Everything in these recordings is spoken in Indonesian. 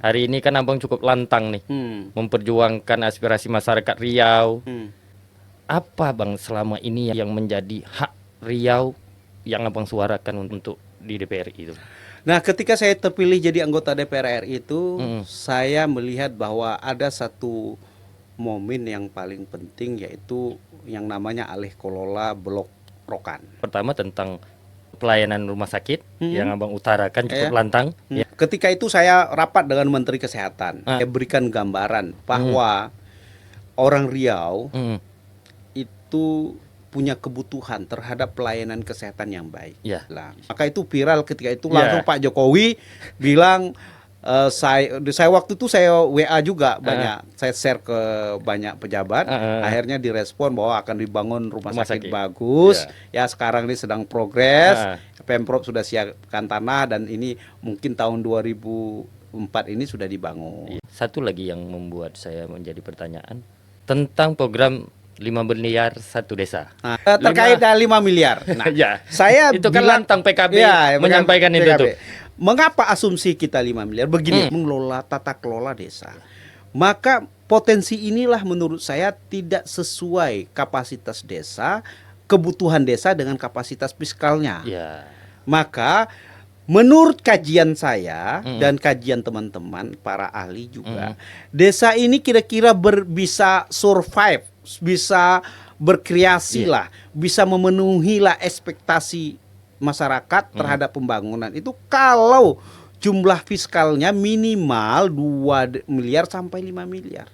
Hari ini kan abang cukup lantang nih, memperjuangkan aspirasi masyarakat Riau. Apa bang selama ini yang menjadi hak Riau yang abang suarakan untuk di DPR itu? Nah, ketika saya terpilih jadi anggota DPR RI itu, saya melihat bahwa ada satu momen yang paling penting, yaitu yang namanya alih kelola Blok Rokan. Pertama tentang pelayanan rumah sakit yang abang utarakan cukup lantang. Ya. Ketika itu saya rapat dengan Menteri Kesehatan, saya berikan gambaran bahwa orang Riau itu punya kebutuhan terhadap pelayanan kesehatan yang baik. Ya. Nah, maka itu viral ketika itu langsung Pak Jokowi bilang, saya waktu itu saya WA juga banyak, saya share ke banyak pejabat, akhirnya direspon bahwa akan dibangun rumah sakit bagus. Ya sekarang ini sedang progres, Pemprov sudah siapkan tanah dan ini mungkin tahun 2004 ini sudah dibangun. Satu lagi yang membuat saya menjadi pertanyaan tentang program 5 miliar satu desa. Nah, terkait dengan 5 miliar. Nah, saya itu kan lantang PKB menyampaikan itu tuh. Mengapa asumsi kita 5 miliar? Begini, mengelola tata kelola desa. Maka potensi inilah menurut saya tidak sesuai kapasitas desa, kebutuhan desa dengan kapasitas fiskalnya. Maka menurut kajian saya dan kajian teman-teman para ahli juga, desa ini kira-kira bisa survive, bisa berkreasi lah, bisa memenuhi lah ekspektasi masyarakat terhadap pembangunan itu kalau jumlah fiskalnya minimal 2 miliar sampai 5 miliar.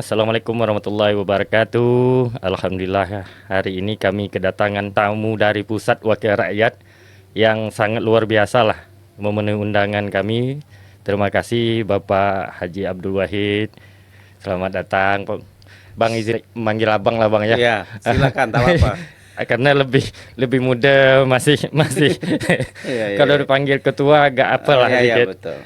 Assalamualaikum warahmatullahi wabarakatuh. Alhamdulillah hari ini kami kedatangan tamu dari Pusat Wakil Rakyat yang sangat luar biasa lah memenuhi undangan kami. Terima kasih Bapak Haji Abdul Wahid. Selamat datang Bang, izin manggil abang lah bang ya. Iya, silakan tahu apa. Karena lebih muda masih kalau dipanggil ketua agak apalah sedikit. Betul.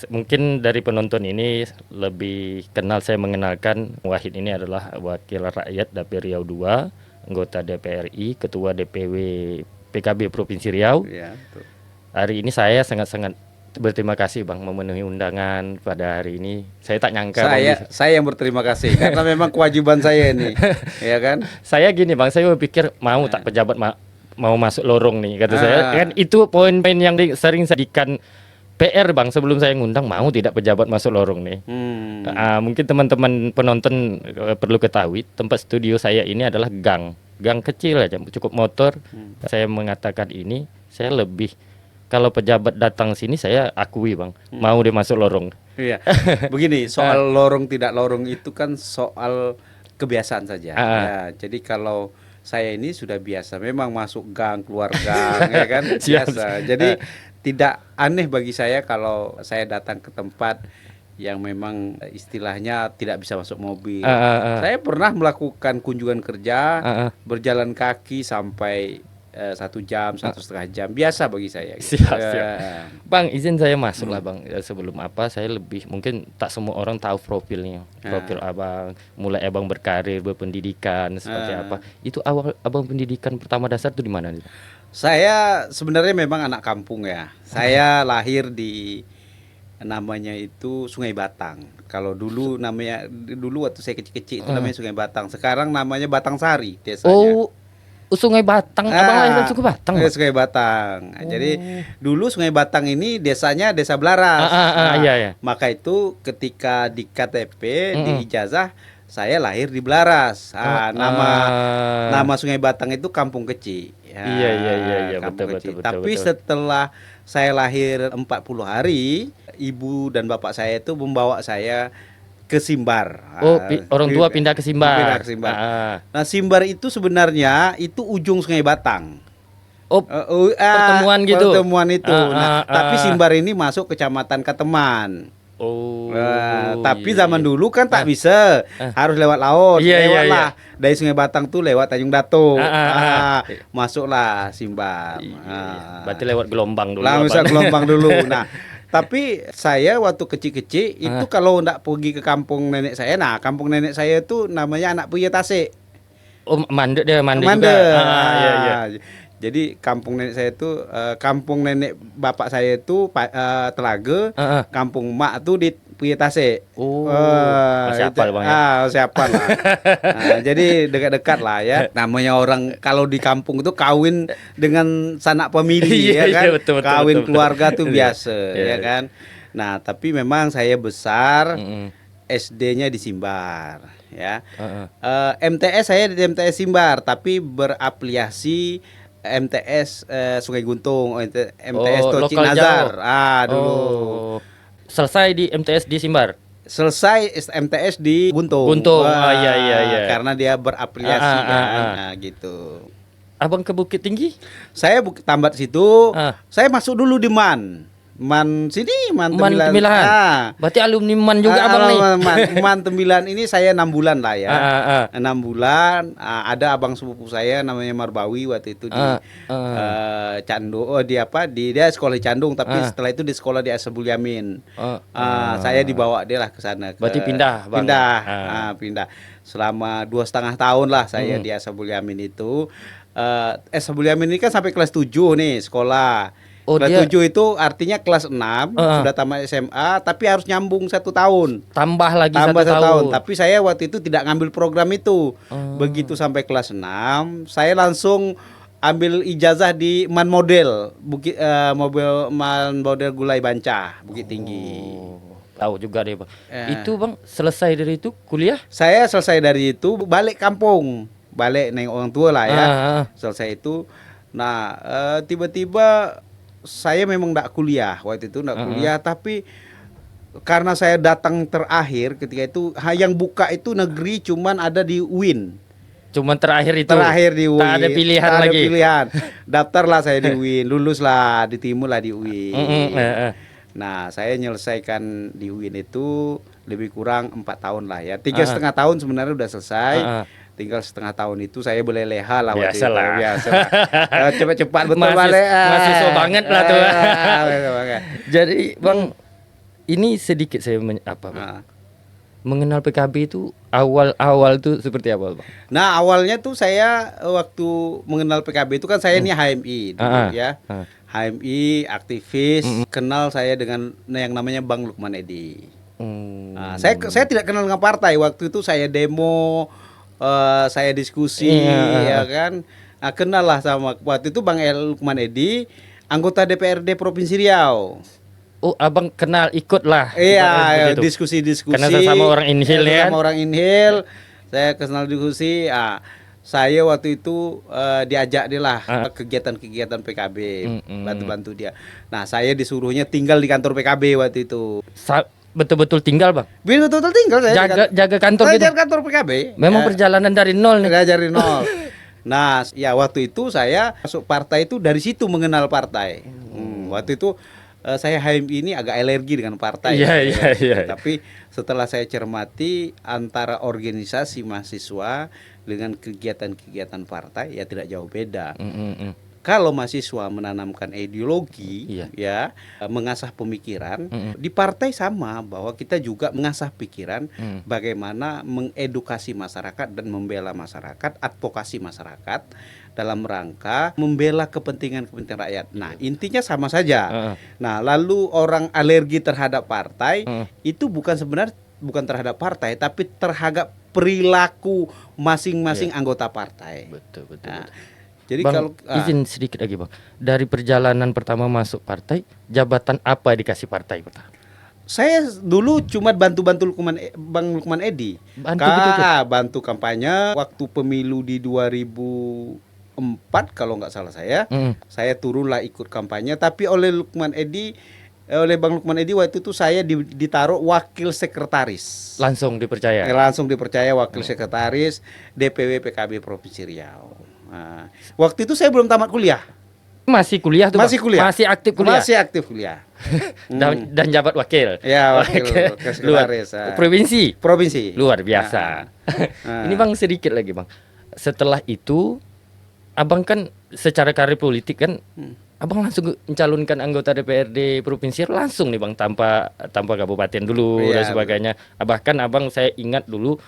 Mungkin dari penonton ini lebih kenal, saya mengenalkan Wahid ini adalah wakil rakyat Dapil Riau 2, anggota DPR RI, ketua DPW PKB Provinsi Riau. Betul. Hari ini saya sangat-sangat berterima kasih bang memenuhi undangan pada hari ini. Saya tak nyangka saya yang berterima kasih karena memang kewajiban saya ini, ya kan? Saya gini bang, saya berpikir mau tak pejabat mau masuk lorong nih kata saya. Kan itu poin-poin yang sering saya dikan PR bang sebelum saya ngundang, mau tidak pejabat masuk lorong nih. Mungkin teman-teman penonton perlu ketahui tempat studio saya ini adalah gang kecil aja, cukup motor. Saya mengatakan ini saya lebih, kalau pejabat datang sini saya akui bang, mau dia masuk lorong. Iya. Begini, soal lorong tidak lorong itu kan soal kebiasaan saja. Ya, jadi kalau saya ini sudah biasa, memang masuk gang keluar gang, ya kan biasa. Jadi tidak aneh bagi saya kalau saya datang ke tempat yang memang istilahnya tidak bisa masuk mobil. Saya pernah melakukan kunjungan kerja, berjalan kaki sampai 1 jam, 1,5 jam, biasa bagi saya. Siap. Bang, izin saya masuk lah bang. Sebelum saya lebih, mungkin tak semua orang tahu profil abang. Mulai abang berkarir, berpendidikan seperti apa. Itu awal abang pendidikan pertama dasar itu di mana nih? Saya sebenarnya memang anak kampung ya. Saya lahir di namanya itu Sungai Batang. Kalau dulu waktu saya kecil-kecil itu namanya Sungai Batang. Sekarang namanya Batang Sari desanya. Sungai Batang, abang lahir di Sungai Batang. Sungai Batang. Jadi dulu Sungai Batang ini desanya Desa Blaras. Iya. Maka itu ketika di KTP, di ijazah saya lahir di Blaras. Nama Sungai Batang itu Kampung Kecil. Iya, betul. Tapi setelah saya lahir 40 hari, ibu dan bapak saya itu membawa saya ke Simbar. Orang tua pindah ke Simbar. Nah, Simbar itu sebenarnya itu ujung Sungai Batang. Pertemuan gitu. Pertemuan itu. Tapi Simbar ini masuk Kecamatan Kateman. Tapi iya, zaman iya. dulu kan tak bisa, harus lewat laut. Iya, iya, Lewatlah dari Sungai Batang tuh lewat Tanjung Dato. Masuklah Simbam. Iya, iya. Berarti lewat gelombang dulu. Lah apa? bisa gelombang dulu. Nah, tapi saya waktu kecil-kecil itu kalau ndak pergi ke kampung nenek saya, nah kampung nenek saya itu namanya Anak Puye Tasik. Oh, mandek dia, mandek Mande. juga. Iya, iya. Jadi kampung nenek saya itu kampung nenek bapak saya itu Telaga, kampung mak tuh di Puye Tasik. Oh, masih itu- hafal Bang ya. siapa lah. Nah, jadi dekat-dekat lah ya. Namanya orang kalau di kampung itu kawin dengan sanak famili Iya, ya iya, kan. betul, betul, Kawin betul, keluarga betul. tuh Iya, biasa iya, ya iya. kan. Nah, tapi memang saya besar Mm-mm. SD-nya di Simbar ya. Heeh. MTS saya di MTS Simbar tapi berafiliasi MTS Sungai Guntung, MTS Oh, Tocik lokal Nazar. jauh. Dulu. Oh. Selesai di MTS di Simbar. Selesai MTS di Guntung. Guntung. Iya, iya, iya. Karena dia berafiliasi kan. Nah, gitu. Abang ke Bukit Tinggi? Saya tambat situ. Ah. Saya masuk dulu di Man sini, Man Man Tembilan. Temilan. Berarti alumni Man juga abang nih. Man Tembilan ini saya 6 bulan lah ya. 6 Ah. bulan. Ada abang sepupu saya namanya Marbawi waktu itu di Candung. Dia sekolah di Candung, tapi setelah itu di sekolah di Ashabul Yamin. Saya dibawa dia lah ke sana. Berarti pindah, Bang. Pindah. Selama 2,5 tahun lah saya di Ashabul Yamin itu. Ashabul Yamin ini kan sampai kelas 7 nih sekolah. Oh, Kelas dia 7 itu artinya kelas 6 sudah tamat SMA, tapi harus nyambung 1 tahun. tambah lagi Tambah 1 1 tahun. tahun. Tapi saya waktu itu tidak ngambil program itu. Begitu sampai kelas 6, saya langsung ambil ijazah di Man Model, Man Model Gulai Banca, Bukit Tinggi. Oh, tahu juga deh, Bang. Ya. Itu Bang selesai dari itu kuliah? Saya selesai dari itu balik kampung, balik nengok orang tua lah ya. Selesai itu, nah tiba-tiba saya memang tidak kuliah waktu itu, tidak kuliah, tapi karena saya datang terakhir ketika itu, yang buka itu negeri cuman ada di UIN. Cuman terakhir itu. Terakhir di UIN. Tak ada pilihan Tak ada lagi. pilihan. Daftarlah saya di UIN, luluslah, ditimurlah di UIN. Nah, saya menyelesaikan di UIN itu lebih kurang 4 tahun lah ya. 3,5 tahun sebenarnya udah selesai. Tinggal setengah tahun itu saya boleh leha lah waktu itu. Biasa lah. Cepat-cepat betul balik. Mahasiswa banget lah tuh. Jadi Bang, ini sedikit saya Bang? Mengenal PKB itu awal tuh seperti apa Bang? Nah, awalnya tuh saya waktu mengenal PKB itu kan saya ini HMI dulu ya. HMI, aktivis, kenal saya dengan yang namanya Bang Lukman Edi. Nah, saya tidak kenal dengan partai. Waktu itu saya demo, saya diskusi, ya kan. Nah, kenal lah sama waktu itu Bang Lukman Edi, anggota DPRD Provinsi Riau. Oh, abang kenal ikut lah. Iya, diskusi-diskusi. Karena sama orang Inhil ya. Sama orang Inhil, saya kenal diskusi. Saya waktu itu diajak dia lah kegiatan-kegiatan PKB, bantu-bantu dia. Nah, saya disuruhnya tinggal di kantor PKB waktu itu. Betul-betul tinggal Bang? Betul-betul tinggal saya. Jaga kantor gitu? Jaga kantor PKB. Memang perjalanan dari nol nih? Dari nol. Nah, ya waktu itu saya masuk partai itu dari situ mengenal partai. Waktu itu saya HMI ini agak alergi dengan partai. Iya. Tapi setelah saya cermati antara organisasi mahasiswa dengan kegiatan-kegiatan partai ya tidak jauh beda. Kalau mahasiswa menanamkan ideologi, ya mengasah pemikiran, di partai sama bahwa kita juga mengasah pikiran bagaimana mengedukasi masyarakat dan membela masyarakat, advokasi masyarakat dalam rangka membela kepentingan-kepentingan rakyat. Nah, intinya sama saja. Nah, lalu orang alergi terhadap partai itu bukan terhadap partai, tapi terhadap perilaku masing-masing anggota partai. Betul. Jadi Bang, kalau izin sedikit lagi Bang. Dari perjalanan pertama masuk partai, jabatan apa dikasih partai pertama? saya dulu cuma bantu-bantu Bang Lukman Edi. Bantu kampanye waktu pemilu di 2004 kalau nggak salah saya. Saya turunlah ikut kampanye, tapi oleh Bang Lukman Edi waktu itu saya ditaruh wakil sekretaris. Langsung dipercaya? Langsung dipercaya wakil sekretaris DPW PKB Provinsi Riau. Nah, waktu itu saya belum tamat kuliah. Masih kuliah tuh, Masih Bang? kuliah. Masih aktif kuliah. Masih aktif kuliah. Dan jabat wakil. Ya, wakil Luar sekretaris. provinsi. Provinsi. Luar biasa. Ini Bang sedikit lagi, Bang. Setelah itu Abang kan secara karir politik kan Abang langsung mencalonkan anggota DPRD provinsi langsung nih Bang, tanpa kabupaten dulu Iya, dan sebagainya. Bahkan Abang saya ingat dulu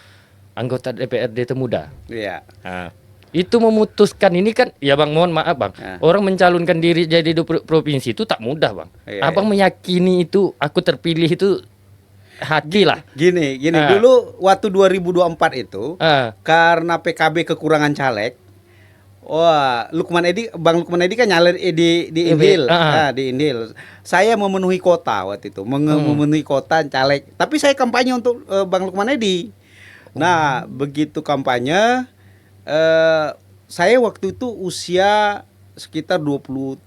anggota DPRD termuda. Iya. Nah, itu memutuskan ini kan ya Bang, mohon maaf Bang. Orang mencalonkan diri jadi provinsi itu tak mudah Bang. Iya, Abang meyakini itu aku terpilih itu hati lah. Gini, dulu waktu 2024 itu karena PKB kekurangan caleg. Wah, Bang Lukman Edi kan nyalir di Indil, di Indil. Saya memenuhi kota waktu itu, memenuhi kota caleg. Tapi saya kampanye untuk Bang Lukman Edi. Nah, begitu kampanye, saya waktu itu usia sekitar 23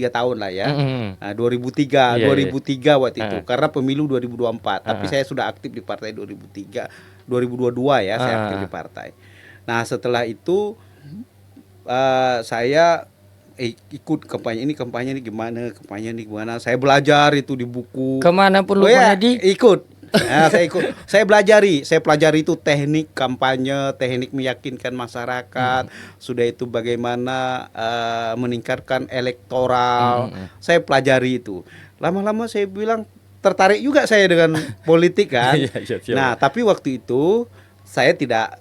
tahun lah ya. Nah, 2003 waktu itu, karena pemilu 2024. Tapi saya sudah aktif di partai 2022 ya, saya aktif di partai. Nah, setelah itu saya ikut kampanye ini gimana, saya belajar itu di buku. Kemana pun Lukman Edi ikut. Nah, saya pelajari itu teknik kampanye, teknik meyakinkan masyarakat, sudah itu bagaimana meningkatkan elektoral. Saya pelajari itu. Lama-lama saya bilang tertarik juga saya dengan politik kan. Nah, tapi waktu itu saya tidak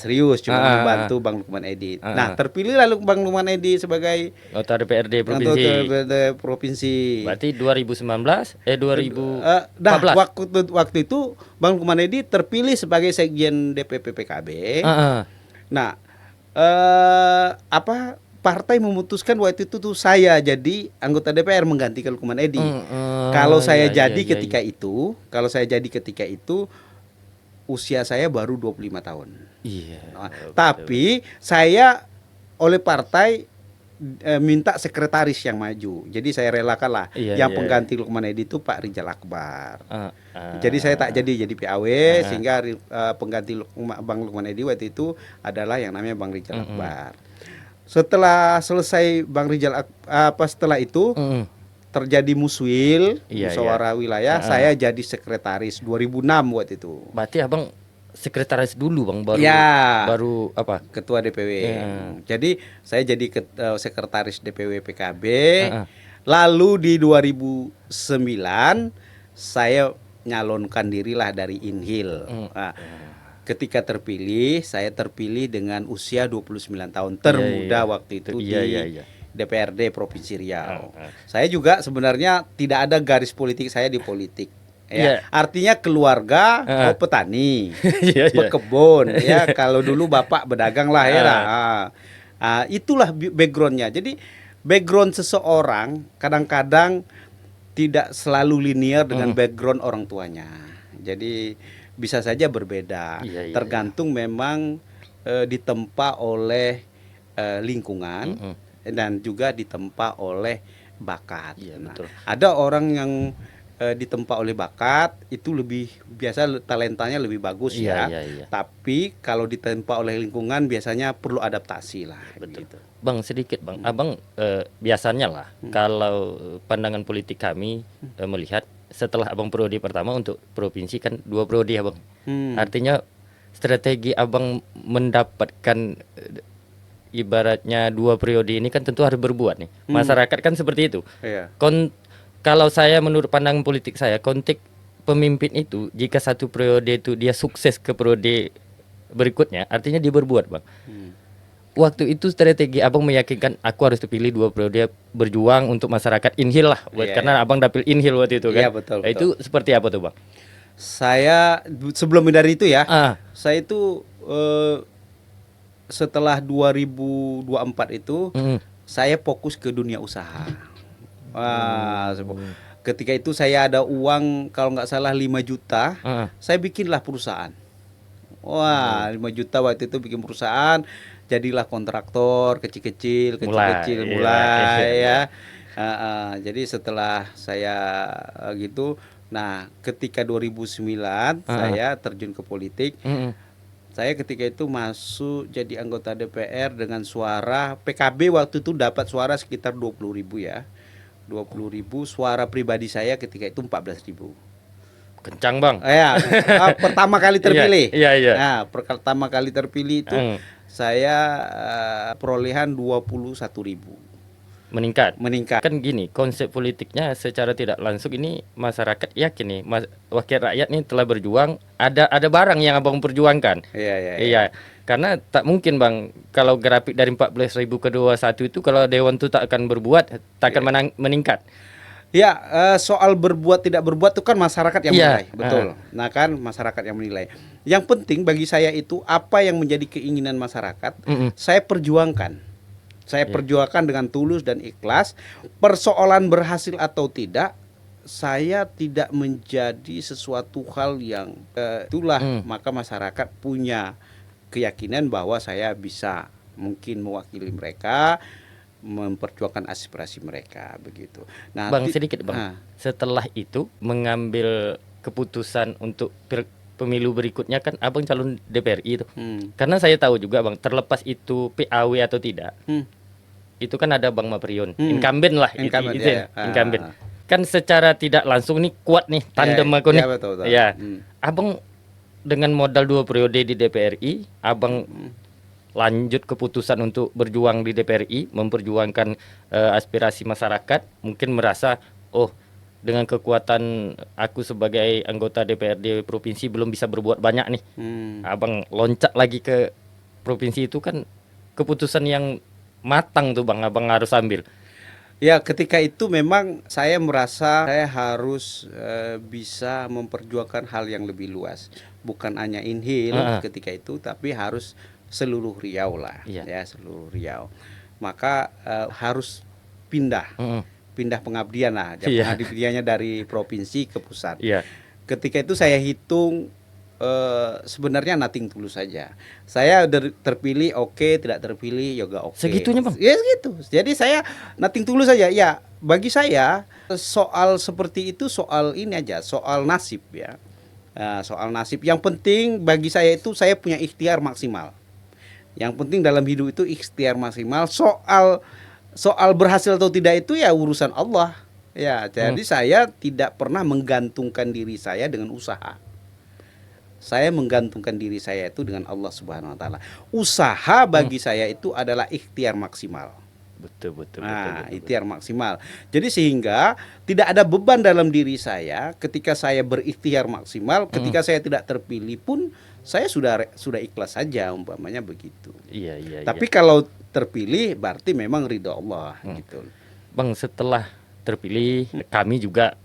serius, cuma membantu Bang Lukman Edi. Nah, terpilihlah Bang Lukman Edi sebagai anggota DPRD provinsi. Provinsi. Berarti 2019 waktu itu Bang Lukman Edi terpilih sebagai sekjen DPP PKB. Nah, partai memutuskan waktu itu tuh saya jadi anggota DPR menggantikan Lukman Edi. Kalau saya jadi ketika itu usia saya baru 25 tahun. Iya. Tapi saya oleh partai minta sekretaris yang maju. Jadi saya relakan lah. Pengganti Lukman Edi itu Pak Rijal Akbar. Jadi saya tak jadi PAW sehingga pengganti Bang Lukman Edi waktu itu adalah yang namanya Bang Rijal Akbar. Setelah selesai Bang Rijal setelah itu terjadi muswil, musyawarah wilayah, saya jadi sekretaris 2006 waktu itu. Berarti Abang sekretaris dulu Bang, baru apa? Ketua DPW. Jadi saya jadi sekretaris DPW PKB. Lalu di 2009 saya nyalonkan dirilah dari Inhil. Ketika terpilih, saya terpilih dengan usia 29 tahun, termuda waktu itu DPRD Provinsi Riau. Saya juga sebenarnya tidak ada garis politik saya di politik. Artinya keluarga petani, pekebun. Kalau dulu bapak berdagang lah ya. Itulah backgroundnya. Jadi background seseorang kadang-kadang tidak selalu linear dengan background orang tuanya. Jadi bisa saja berbeda. Tergantung memang ditempa oleh lingkungan. Dan juga ditempa oleh bakat. Betul. Ada orang yang ditempa oleh bakat itu lebih biasa, talentanya lebih bagus Tapi kalau ditempa oleh lingkungan biasanya perlu adaptasi lah. Betul. Gitu. Bang, sedikit Bang. Abang biasanya lah kalau pandangan politik kami melihat setelah Abang periode pertama untuk provinsi kan 2 periode ya Bang. Artinya strategi Abang mendapatkan ibaratnya 2 periode ini kan tentu harus berbuat nih. Masyarakat kan seperti itu. Kalau saya menurut pandangan politik saya, konteks pemimpin itu jika 1 periode itu dia sukses ke periode berikutnya, artinya dia berbuat Bang. Waktu itu strategi Abang meyakinkan aku harus terpilih 2 periode berjuang untuk masyarakat Inhil lah, karena Abang dapil Inhil waktu itu kan. Betul. Itu seperti apa tuh Bang? Saya sebelum dari itu saya itu setelah 2024 itu saya fokus ke dunia usaha. Ketika itu saya ada uang kalau nggak salah 5 juta, saya bikinlah perusahaan. 5 juta waktu itu bikin perusahaan, jadilah kontraktor kecil-kecil mulai ya. Jadi setelah saya gitu, nah ketika 2009 saya terjun ke politik. Saya ketika itu masuk jadi anggota DPR dengan suara PKB waktu itu dapat suara sekitar 20.000 ya. 20.000, suara pribadi saya ketika itu 14.000. Kencang bang. Ya, pertama kali terpilih. Iya, iya. Nah, pertama kali terpilih itu saya perolehan 21.000. Meningkat. Kan gini, konsep politiknya secara tidak langsung ini masyarakat yakin nih, wakil rakyat ini telah berjuang, ada barang yang abang perjuangkan. Iya. Karena tak mungkin bang, kalau grafik dari 14.000 ke 21 itu kalau dewan itu tak akan berbuat, tak akan meningkat. Ya, soal berbuat tidak berbuat itu kan masyarakat yang menilai, betul. Nah kan masyarakat yang menilai. Yang penting bagi saya itu apa yang menjadi keinginan masyarakat, saya perjuangkan. Saya perjuangkan dengan tulus dan ikhlas. Persoalan berhasil atau tidak, saya tidak menjadi sesuatu hal yang itulah. Maka masyarakat punya keyakinan bahwa saya bisa mungkin mewakili mereka, memperjuangkan aspirasi mereka begitu. Nah, bang sedikit bang, setelah itu mengambil keputusan untuk pemilu berikutnya kan abang calon DPRI itu. Karena saya tahu juga bang, terlepas itu PAW atau tidak, itu kan ada Bang Maprion, incumbent lah, incumbent. Kan secara tidak langsung nih kuat nih tandem aku nih. Betul. Ya, abang dengan modal 2 periode di DPRI, abang lanjut keputusan untuk berjuang di DPRI, memperjuangkan aspirasi masyarakat, mungkin merasa dengan kekuatan aku sebagai anggota DPRD provinsi belum bisa berbuat banyak nih. Abang loncat lagi ke provinsi itu kan keputusan yang matang tuh bang, abang harus ambil. Ya ketika itu memang saya merasa saya harus bisa memperjuangkan hal yang lebih luas, bukan hanya Inhil ketika itu, tapi harus seluruh Riau lah, ya seluruh Riau. Maka harus pindah pengabdian lah, pengabdiannya dari provinsi ke pusat. Ketika itu saya hitung. Sebenarnya nothing tulus saja. Saya terpilih oke, tidak terpilih juga oke. Segitunya bang? Ya segitu. Jadi saya nothing tulus saja. Ya bagi saya soal seperti itu soal ini aja, soal nasib ya. Soal nasib. Yang penting bagi saya itu saya punya ikhtiar maksimal. Yang penting dalam hidup itu ikhtiar maksimal. Soal berhasil atau tidak itu ya urusan Allah. Ya jadi saya tidak pernah menggantungkan diri saya dengan usaha. Saya menggantungkan diri saya itu dengan Allah Subhanahu wa taala. Usaha bagi saya itu adalah ikhtiar maksimal. Betul. Ikhtiar maksimal. Jadi sehingga tidak ada beban dalam diri saya ketika saya berikhtiar maksimal, ketika saya tidak terpilih pun saya sudah ikhlas saja umpamanya begitu. Iya. Tapi kalau terpilih berarti memang ridho Allah gitu. Bang, setelah terpilih kami juga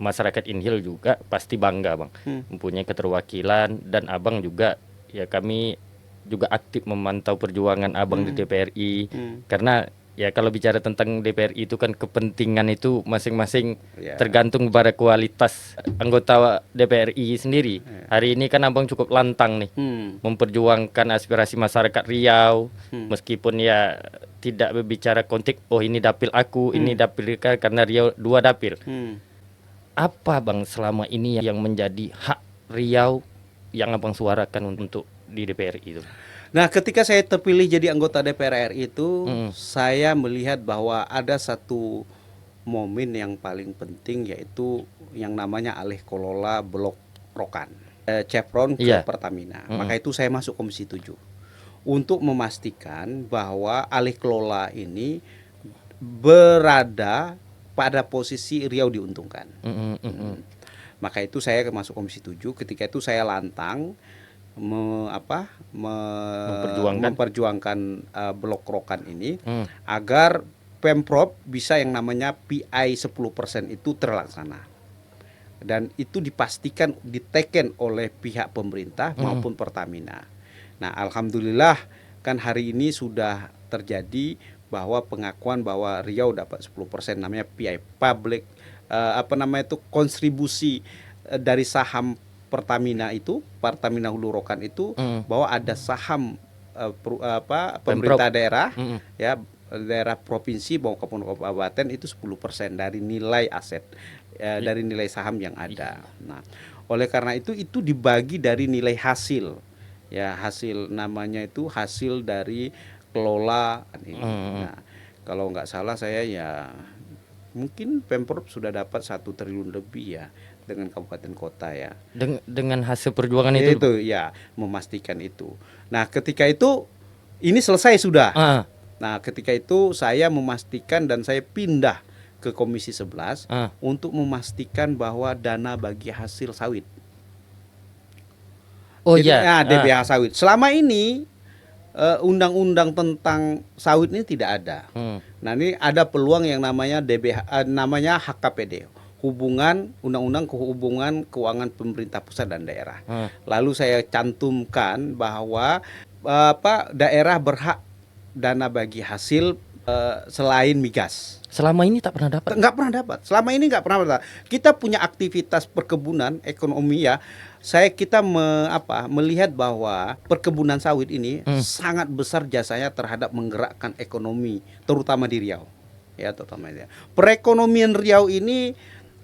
masyarakat Inhil juga pasti bangga bang, mempunyai keterwakilan, dan abang juga ya kami juga aktif memantau perjuangan abang di DPRI, karena ya kalau bicara tentang DPRI itu kan kepentingan itu masing-masing tergantung pada kualitas anggota DPRI sendiri. Hari ini kan abang cukup lantang nih memperjuangkan aspirasi masyarakat Riau, meskipun ya tidak berbicara konteks ini dapil aku, ini dapil karena Riau 2 dapil. Apa bang selama ini yang menjadi hak Riau yang abang suarakan untuk di DPRI itu? Nah ketika saya terpilih jadi anggota DPR RI itu saya melihat bahwa ada satu momen yang paling penting, yaitu yang namanya alih kelola blok Rokan Chevron ke Pertamina. Maka itu saya masuk Komisi 7 untuk memastikan bahwa alih kelola ini berada pada posisi Riau diuntungkan. Maka itu saya masuk Komisi 7. Ketika itu saya lantang memperjuangkan blok Rokan ini agar Pemprov bisa yang namanya PI 10% itu terlaksana. Dan itu dipastikan diteken oleh pihak pemerintah maupun Pertamina. Nah, alhamdulillah kan hari ini sudah terjadi bahwa pengakuan bahwa Riau dapat 10%, namanya PI, public kontribusi dari saham Pertamina itu, Pertamina Hulu Rokan itu, bahwa ada saham pemerintah daerah, ya daerah provinsi maupun kabupaten itu 10% dari nilai aset, dari nilai saham yang ada. Nah, oleh karena itu dibagi dari nilai hasil Ya, hasil namanya itu hasil dari kelola ini. Nah, kalau nggak salah saya ya mungkin Pemprov sudah dapat 1 triliun lebih ya dengan kabupaten kota ya. Dengan hasil perjuangan itu. Itu ya, memastikan itu. Nah, ketika itu ini selesai sudah. Ah, Nah, ketika itu saya memastikan dan saya pindah ke Komisi 11 untuk memastikan bahwa dana bagi hasil sawit. oh Jadi, ya. DBH sawit. Selama ini undang-undang tentang sawit ini tidak ada. Nah, ini ada peluang yang namanya namanya HKPD, undang-undang hubungan keuangan pemerintah pusat dan daerah. Lalu saya cantumkan bahwa daerah berhak dana bagi hasil selain migas. Selama ini tak pernah dapat. Nggak pernah dapat. Selama ini nggak pernah dapat. Kita punya aktivitas perkebunan, ekonomi ya. Kita melihat bahwa perkebunan sawit ini sangat besar jasanya terhadap menggerakkan ekonomi, terutama di Riau. Ya, terutama di Riau. Perekonomian Riau ini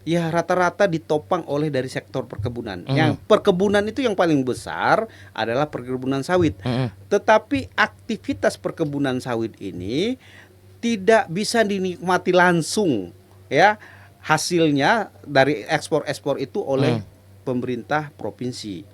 ya rata-rata ditopang oleh dari sektor perkebunan. Yang perkebunan itu yang paling besar adalah perkebunan sawit. Tetapi aktivitas perkebunan sawit ini tidak bisa dinikmati langsung ya hasilnya dari ekspor itu oleh pemerintah provinsi.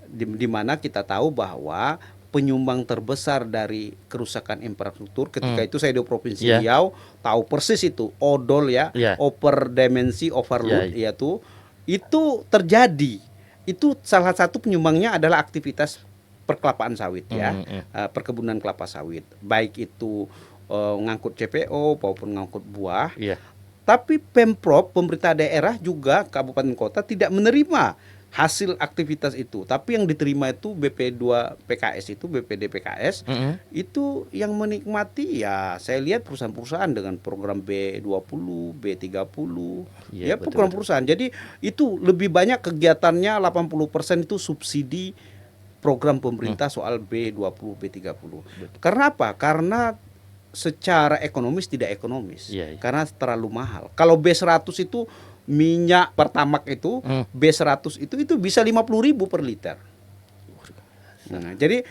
Di mana kita tahu bahwa penyumbang terbesar dari kerusakan infrastruktur ketika itu saya di Provinsi Riau tahu persis itu odol ya, overdimensi, overload yaitu itu terjadi. Itu salah satu penyumbangnya adalah aktivitas perkelapaan sawit ya, perkebunan kelapa sawit, baik itu ngangkut CPO maupun ngangkut buah. Tapi Pemprov, pemerintah daerah juga kabupaten kota tidak menerima hasil aktivitas itu. Tapi yang diterima itu BP2 PKS itu, BPD PKS itu yang menikmati ya saya lihat perusahaan-perusahaan dengan program B20, B30 ya program perusahaan. Jadi itu lebih banyak kegiatannya 80% itu subsidi program pemerintah soal B20, B30. Karena apa? Karena secara ekonomis tidak ekonomis karena terlalu mahal. Kalau B100 itu minyak pertamak itu B100 itu bisa 50.000 per liter. Nah, jadi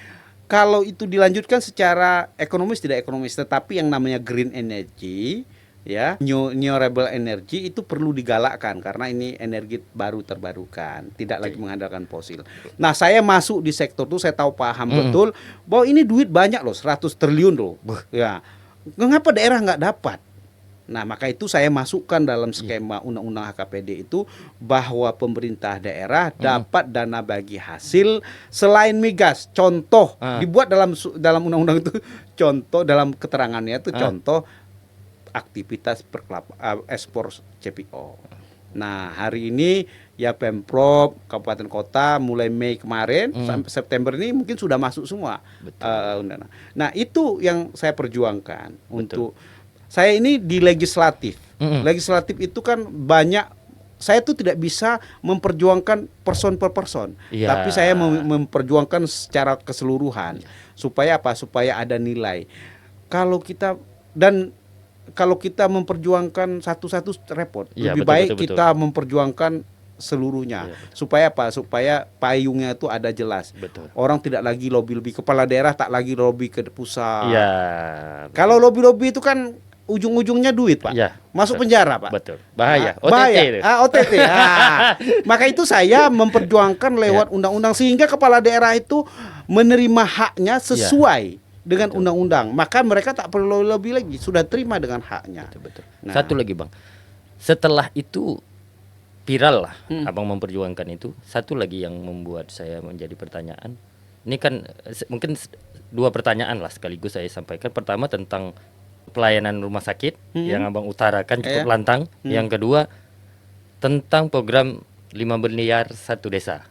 kalau itu dilanjutkan secara ekonomis tidak ekonomis, tetapi yang namanya green energy ya, renewable energy itu perlu digalakkan karena ini energi baru terbarukan, tidak lagi mengandalkan fosil. Nah, saya masuk di sektor itu saya tahu paham betul bahwa ini duit banyak loh, 100 triliun loh. Ya. Mengapa daerah nggak dapat? Nah, maka itu saya masukkan dalam skema undang-undang HKPD itu bahwa pemerintah daerah dapat dana bagi hasil selain migas. Contoh dibuat dalam undang-undang itu, contoh dalam keterangannya itu contoh aktivitas ekspor CPO. Nah, hari ini ya Pemprov kabupaten kota mulai Mei kemarin sampai September ini mungkin sudah masuk semua. Nah, itu yang saya perjuangkan untuk saya ini di legislatif. Legislatif itu kan banyak, saya tuh tidak bisa memperjuangkan person per person, tapi saya memperjuangkan secara keseluruhan supaya apa? Supaya ada nilai. Kalau kita memperjuangkan satu-satu repot. Lebih baik kita memperjuangkan seluruhnya. Supaya apa? Supaya payungnya itu ada jelas. Orang tidak lagi lobby kepala daerah, tak lagi lobby ke pusat. Kalau lobby itu kan ujung-ujungnya duit, Pak. Masuk penjara, Pak. Bahaya. OTT. Maka itu saya memperjuangkan lewat undang-undang sehingga kepala daerah itu menerima haknya sesuai dengan undang-undang, maka mereka tak perlu lebih lagi, sudah terima dengan haknya. Nah, satu lagi Bang, setelah itu viral lah Abang memperjuangkan itu. Satu lagi yang membuat saya menjadi pertanyaan, ini kan mungkin 2 pertanyaan lah sekaligus saya sampaikan. Pertama tentang pelayanan rumah sakit yang Abang utarakan cukup lantang. Yang kedua tentang program 5 miliar 1 desa.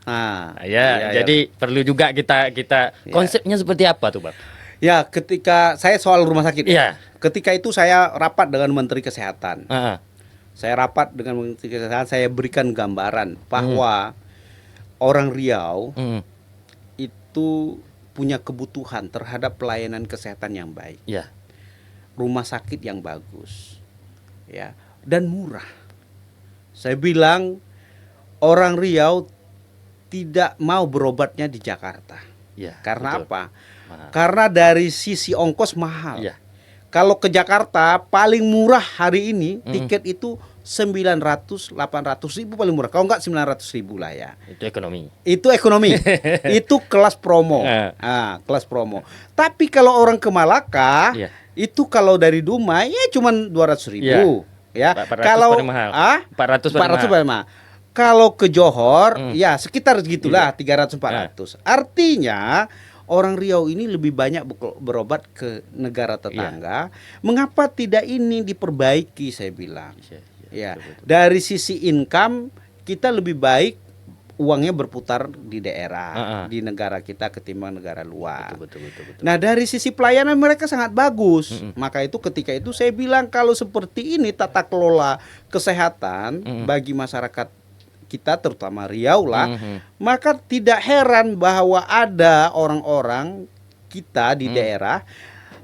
Jadi perlu juga kita konsepnya seperti apa tuh Bang? Ya, ketika saya soal rumah sakit, ketika itu saya rapat dengan Menteri Kesehatan. Saya rapat dengan Menteri Kesehatan, saya berikan gambaran bahwa orang Riau itu punya kebutuhan terhadap pelayanan kesehatan yang baik, rumah sakit yang bagus, ya, dan murah. Saya bilang orang Riau tidak mau berobatnya di Jakarta. Ya, Karena betul. apa? Mahal. Karena dari sisi ongkos mahal. Ya. Kalau ke Jakarta paling murah hari ini Mm-mm. tiket itu 900-800 ribu paling murah. Kalau enggak 900 ribu lah ya. Itu ekonomi. Itu ekonomi. Itu kelas promo. Kelas promo. Tapi kalau orang ke Malaka, Iya. itu kalau dari Dumai ya cuman 200 ribu. Ya. 400 Kalau paling mahal. 400 paling 400 mahal. paling mahal. Kalau ke Johor, ya sekitar segitulah 300-400. Artinya orang Riau ini lebih banyak berobat ke negara tetangga. Mengapa tidak ini diperbaiki? Saya bilang. Ya, betul. dari sisi income kita lebih baik uangnya berputar di daerah, di negara kita ketimbang negara luar. Betul. Nah, dari sisi pelayanan mereka sangat bagus. Maka itu ketika itu saya bilang kalau seperti ini tata kelola kesehatan bagi masyarakat kita terutama Riau lah, maka tidak heran bahwa ada orang-orang kita di daerah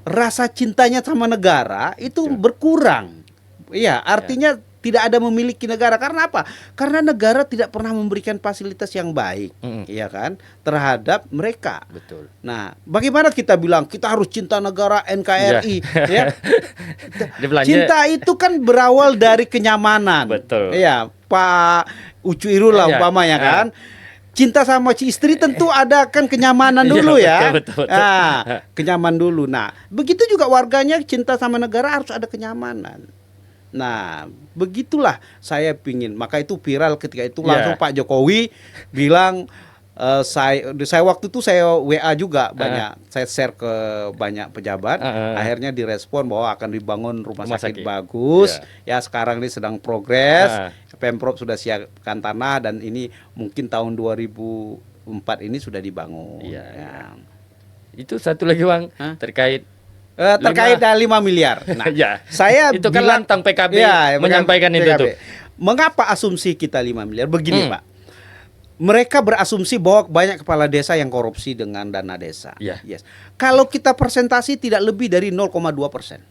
rasa cintanya sama negara itu berkurang. Iya, artinya tidak ada memiliki negara. Karena apa? Karena negara tidak pernah memberikan fasilitas yang baik, iya kan, terhadap mereka. Betul. Nah, bagaimana kita bilang kita harus cinta negara NKRI? Ya. Cinta itu kan berawal dari kenyamanan. Betul. Iya, Pak Ucu Irul lah umpamanya kan. Cinta sama si istri tentu ada kan kenyamanan dulu ya. Betul. Nah, kenyamanan dulu. Nah, begitu juga warganya cinta sama negara harus ada kenyamanan. Nah, begitulah saya pingin. Maka itu viral ketika itu langsung Pak Jokowi bilang saya waktu itu saya WA juga banyak, saya share ke banyak pejabat. Akhirnya direspon bahwa akan dibangun rumah sakit bagus. Ya, sekarang ini sedang progres. Pemprov sudah siapkan tanah dan ini mungkin tahun 2004 ini sudah dibangun. Ya. Itu satu lagi Bang, terkait dengan 5 miliar. Nah, saya itu kan lantang PKB menyampaikan itu tuh. Mengapa asumsi kita 5 miliar? Begini, Pak. Mereka berasumsi bahwa banyak kepala desa yang korupsi dengan dana desa. Yes. Kalau kita persentasi tidak lebih dari 0,2%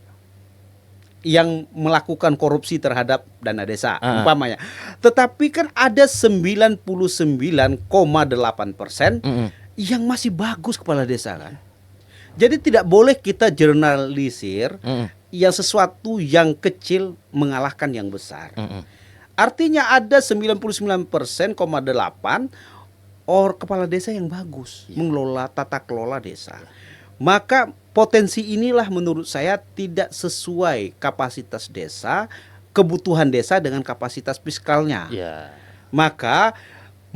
yang melakukan korupsi terhadap dana desa, umpamanya. Tetapi kan ada 99,8% yang masih bagus kepala desa kan. Jadi tidak boleh kita generalisir yang sesuatu yang kecil mengalahkan yang besar. Artinya ada 99,8% kepala desa yang bagus mengelola tata kelola desa. Maka potensi inilah menurut saya tidak sesuai kapasitas desa, kebutuhan desa dengan kapasitas fiskalnya. Maka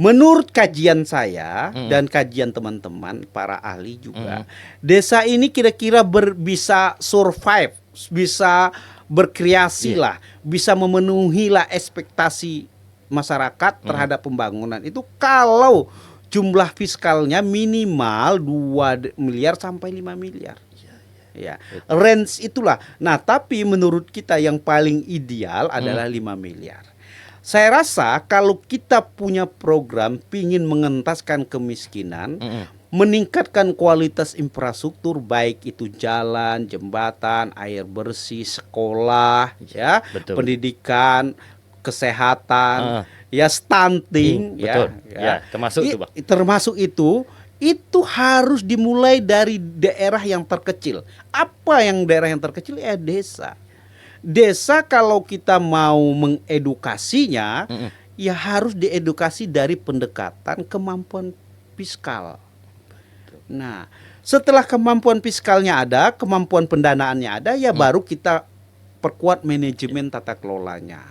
menurut kajian saya dan kajian teman-teman para ahli juga, desa ini kira-kira bisa survive, bisa berkreasi lah, bisa memenuhi lah ekspektasi masyarakat terhadap pembangunan itu kalau jumlah fiskalnya minimal 2 miliar sampai 5 miliar. Ya, range itulah. Nah, tapi menurut kita yang paling ideal adalah 5 miliar. Saya rasa kalau kita punya program pingin mengentaskan kemiskinan, meningkatkan kualitas infrastruktur baik itu jalan, jembatan, air bersih, sekolah, ya, pendidikan, kesehatan, ya stunting, termasuk itu, Bang. Termasuk itu harus dimulai dari daerah yang terkecil. Apa yang daerah yang terkecil? Ya desa. Desa kalau kita mau mengedukasinya, ya harus diedukasi dari pendekatan kemampuan fiskal. Nah, setelah kemampuan fiskalnya ada, kemampuan pendanaannya ada, ya baru kita perkuat manajemen tata kelolanya.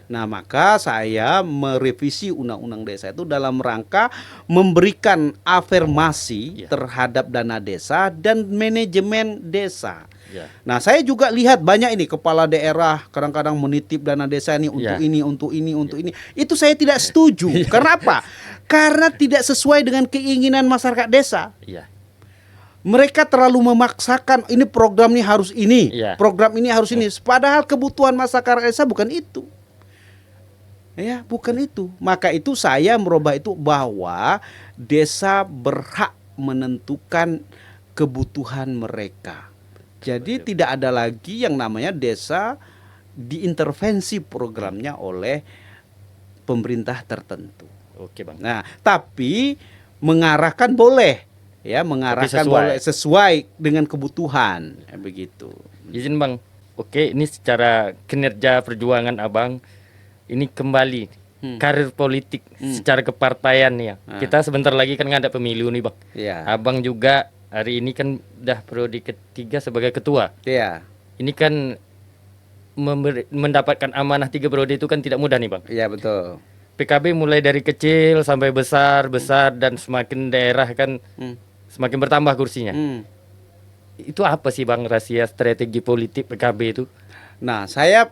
Nah, maka saya merevisi Undang-Undang Desa itu dalam rangka memberikan afirmasi terhadap dana desa dan manajemen desa. Nah, saya juga lihat banyak ini kepala daerah kadang-kadang menitip dana desa ini untuk ini, untuk ini, untuk ini. Itu saya tidak setuju. Kenapa? Karena tidak sesuai dengan keinginan masyarakat desa. Mereka terlalu memaksakan ini program ini harus ini, program ini harus ini. Padahal kebutuhan masyarakat desa bukan itu. Ya, bukan itu. Maka itu saya merubah itu bahwa desa berhak menentukan kebutuhan mereka. Jadi tidak ada lagi yang namanya desa diintervensi programnya oleh pemerintah tertentu. Oke, Bang. Nah, tapi mengarahkan boleh. ya mengarahkan sesuai. sesuai dengan kebutuhan, begitu. Izin Bang, oke ini secara kinerja perjuangan Abang, ini kembali karir politik secara kepartaian ya. Kita sebentar lagi kan nggak ada pemilu nih Bang. Ya. Abang juga hari ini kan udah periode ketiga sebagai ketua. Ya. Ini kan mendapatkan amanah 3 periode itu kan tidak mudah nih Bang. Iya betul. PKB mulai dari kecil sampai besar dan semakin daerah kan semakin bertambah kursinya. Itu apa sih Bang rahasia strategi politik PKB itu? Nah, saya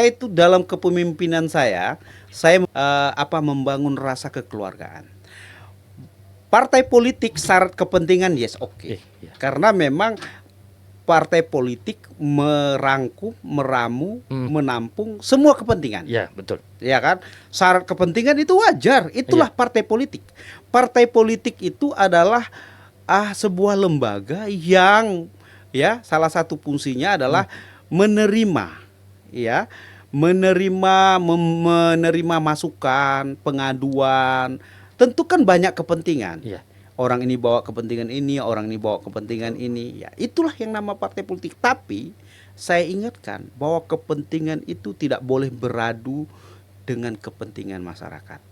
itu dalam kepemimpinan saya membangun rasa kekeluargaan. Partai politik syarat kepentingan oke. Iya. Karena memang partai politik merangkum, meramu, menampung semua kepentingan. Ya, betul. Ya kan? Syarat kepentingan itu wajar. Itulah partai politik. Partai politik itu adalah sebuah lembaga yang salah satu fungsinya adalah menerima masukan, pengaduan. Tentu kan banyak kepentingan. Iya. Orang ini bawa kepentingan ini, orang ini bawa kepentingan ini. Ya, itulah yang nama partai politik. Tapi saya ingatkan bahwa kepentingan itu tidak boleh beradu dengan kepentingan masyarakat.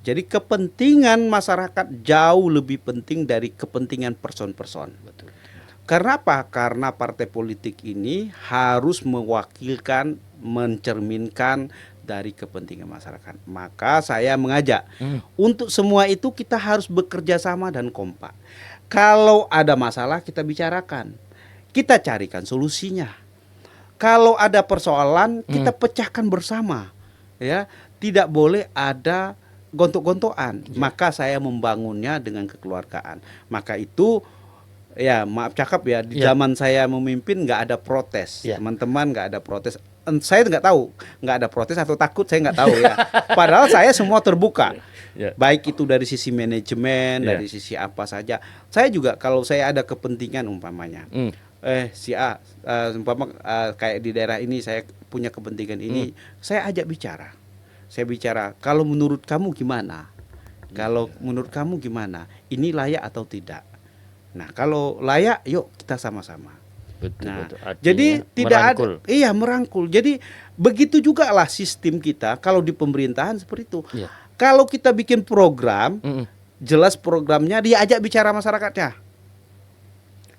Jadi kepentingan masyarakat jauh lebih penting dari kepentingan person-person. Betul. Karena apa? Karena partai politik ini harus mewakilkan, mencerminkan dari kepentingan masyarakat. Maka saya mengajak untuk semua itu kita harus bekerja sama dan kompak. Kalau ada masalah kita bicarakan, kita carikan solusinya. Kalau ada persoalan kita pecahkan bersama, ya. Tidak boleh ada gontok-gontokan. Maka saya membangunnya dengan kekeluargaan. Maka itu ya maaf cakap ya di zaman saya memimpin nggak ada protes, teman-teman nggak ada protes. Saya nggak tahu nggak ada protes atau takut, saya nggak tahu ya. Padahal saya semua terbuka, baik itu dari sisi manajemen, dari sisi apa saja. Saya juga kalau saya ada kepentingan umpamanya, si A, kayak di daerah ini saya punya kepentingan ini, saya ajak bicara. Saya bicara, kalau menurut kamu gimana? Kalau menurut kamu gimana? Ini layak atau tidak? Nah, kalau layak, yuk kita sama-sama. Betul, Nah, betul. jadi tidak merangkul. ada, merangkul. Jadi begitu juga lah sistem kita kalau di pemerintahan seperti itu. Iya. Kalau kita bikin program, jelas programnya diajak bicara masyarakatnya.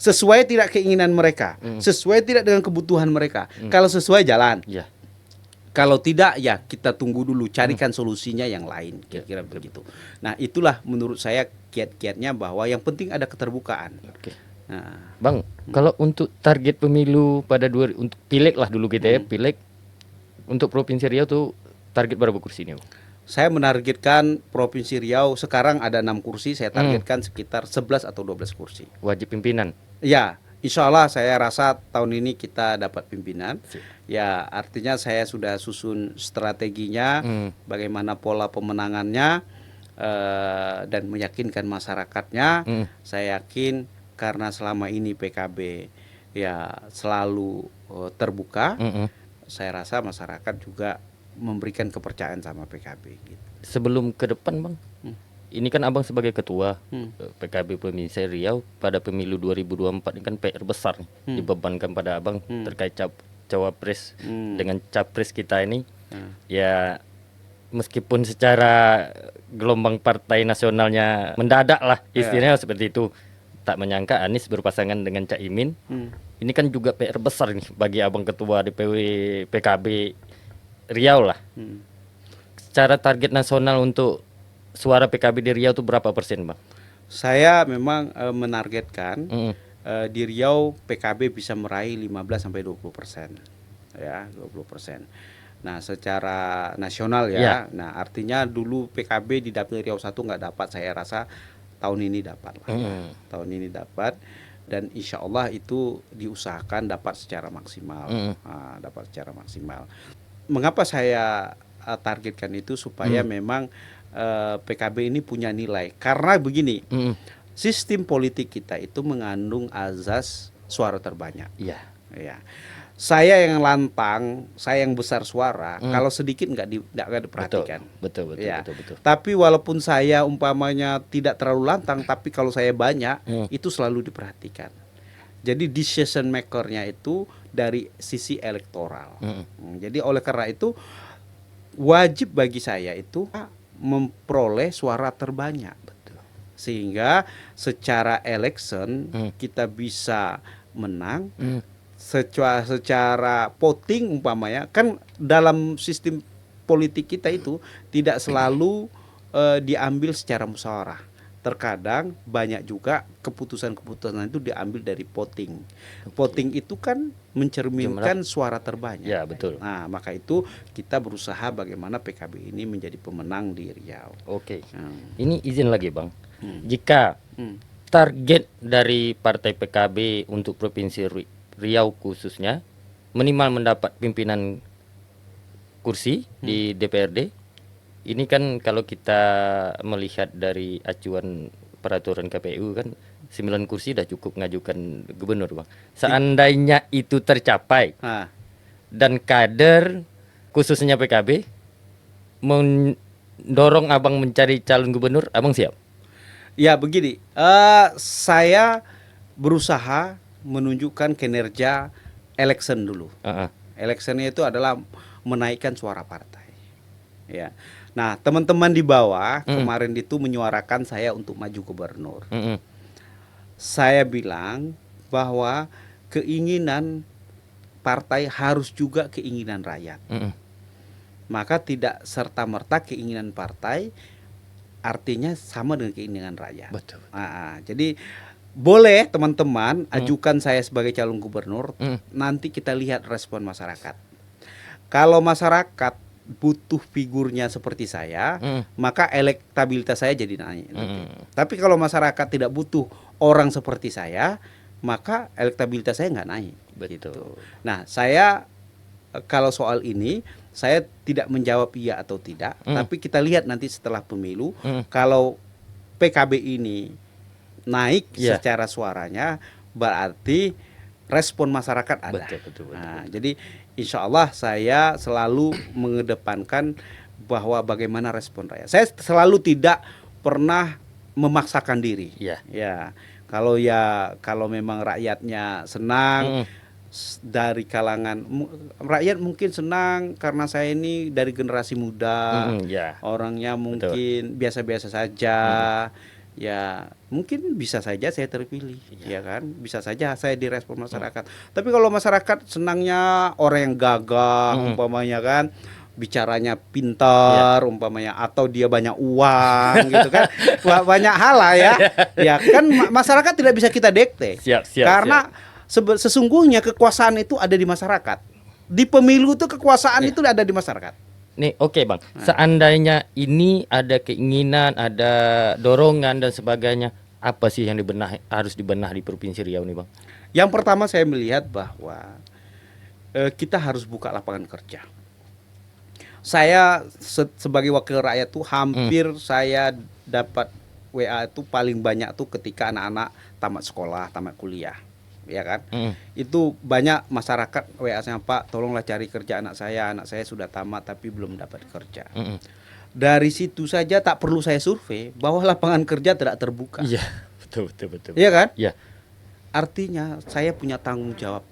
Sesuai tidak keinginan mereka, sesuai tidak dengan kebutuhan mereka. Kalau sesuai jalan. Iya. Kalau tidak ya kita tunggu dulu, carikan solusinya yang lain, kira-kira begitu. Nah, itulah menurut saya kiat-kiatnya bahwa yang penting ada keterbukaan. Oke. Nah, Bang, kalau untuk target pemilu pada untuk pileg lah dulu kita pileg untuk Provinsi Riau tuh target berapa kursi nih, Bang? Saya menargetkan Provinsi Riau sekarang ada 6 kursi, saya targetkan sekitar 11 atau 12 kursi. Wajib pimpinan. Ya, insya Allah saya rasa tahun ini kita dapat pimpinan. Ya, artinya saya sudah susun strateginya, bagaimana pola pemenangannya, dan meyakinkan masyarakatnya. Saya yakin karena selama ini PKB ya selalu terbuka, saya rasa masyarakat juga memberikan kepercayaan sama PKB. Gitu. Sebelum ke depan, Bang, ini kan Abang sebagai ketua PKB Provinsi Riau pada pemilu 2024 ini kan PR besar nih, dibebankan pada Abang terkait cawapres dengan capres kita ini. Ya meskipun secara gelombang partai nasionalnya mendadak lah istilahnya seperti itu, tak menyangka Anies berpasangan dengan Cak Imin. Ini kan juga PR besar nih bagi Abang ketua DPW PKB Riau lah. Secara target nasional untuk suara PKB di Riau itu berapa persen, Bang? Saya memang menargetkan di Riau PKB bisa meraih 15-20%. Ya, 20%. Nah, secara nasional ya. Nah, artinya dulu PKB di Dapil Riau 1 nggak dapat, saya rasa tahun ini dapat lah. Tahun ini dapat, dan insya Allah itu diusahakan dapat secara maksimal. Dapat secara maksimal. Mengapa saya targetkan itu supaya memang PKB ini punya nilai? Karena begini, sistem politik kita itu mengandung azas suara terbanyak. Ya. Saya yang lantang, saya yang besar suara, kalau sedikit nggak diperhatikan. Betul. Ya. Tapi walaupun saya umpamanya tidak terlalu lantang, tapi kalau saya banyak, itu selalu diperhatikan. Jadi decision makernya itu dari sisi elektoral. Jadi oleh karena itu wajib bagi saya itu memperoleh suara terbanyak. Sehingga secara election kita bisa menang. Secara voting umpamanya, kan dalam sistem politik kita itu tidak selalu diambil secara musyawarah. Terkadang banyak juga keputusan-keputusan itu diambil dari voting. Voting itu kan mencerminkan suara terbanyak. Ya, betul. Nah, maka itu kita berusaha bagaimana PKB ini menjadi pemenang di Riau. Oke. Ini izin lagi, Bang. Jika target dari partai PKB untuk Provinsi Riau khususnya minimal mendapat pimpinan kursi di DPRD. Ini kan kalau kita melihat dari acuan peraturan KPU kan 9 kursi sudah cukup mengajukan gubernur, Bang. Seandainya itu tercapai dan kader khususnya PKB mendorong Abang mencari calon gubernur, Abang siap? Ya begini, saya berusaha menunjukkan kinerja election dulu. Electionnya itu adalah menaikkan suara partai. Ya. Nah, teman-teman di bawah kemarin itu menyuarakan saya untuk maju gubernur. Saya bilang bahwa keinginan partai harus juga keinginan rakyat. Maka tidak serta-merta keinginan partai artinya sama dengan keinginan rakyat. Betul. Jadi boleh teman-teman ajukan saya sebagai calon gubernur, nanti kita lihat respon masyarakat. Kalau masyarakat butuh figurnya seperti saya, maka elektabilitas saya jadi naik. Tapi kalau masyarakat tidak butuh orang seperti saya, maka elektabilitas saya nggak naik. Betul. Gitu. Nah, saya kalau soal ini saya tidak menjawab iya atau tidak, tapi kita lihat nanti setelah pemilu, kalau PKB ini naik secara suaranya, berarti respon masyarakat ada. Betul. Jadi insya Allah saya selalu mengedepankan bahwa bagaimana respon rakyat. Saya selalu tidak pernah memaksakan diri. Ya, kalau memang rakyatnya senang dari kalangan rakyat mungkin senang karena saya ini dari generasi muda, orangnya mungkin biasa-biasa saja. Ya mungkin bisa saja saya terpilih, ya kan, bisa saja saya direspon masyarakat. Tapi kalau masyarakat senangnya orang yang gagah, umpamanya kan, bicaranya pintar, umpamanya, atau dia banyak uang, gitu kan, banyak hal lah ya, ya kan, masyarakat tidak bisa kita dikte, karena sesungguhnya kekuasaan itu ada di masyarakat. Di pemilu itu kekuasaan itu ada di masyarakat. Nih, oke Bang. Seandainya ini ada keinginan, ada dorongan dan sebagainya, apa sih yang harus dibenah di Provinsi Riau nih Bang? Yang pertama saya melihat bahwa kita harus buka lapangan kerja. Saya sebagai wakil rakyat tuh hampir saya dapat WA itu paling banyak tuh ketika anak-anak tamat sekolah, tamat kuliah. Ya kan, itu banyak masyarakat WA saya, Pak, tolonglah cari kerja anak saya sudah tamat tapi belum dapat kerja. Dari situ saja tak perlu saya survei bahwa lapangan kerja tidak terbuka. Iya, betul. Iya kan? Iya. Artinya saya punya tanggung jawab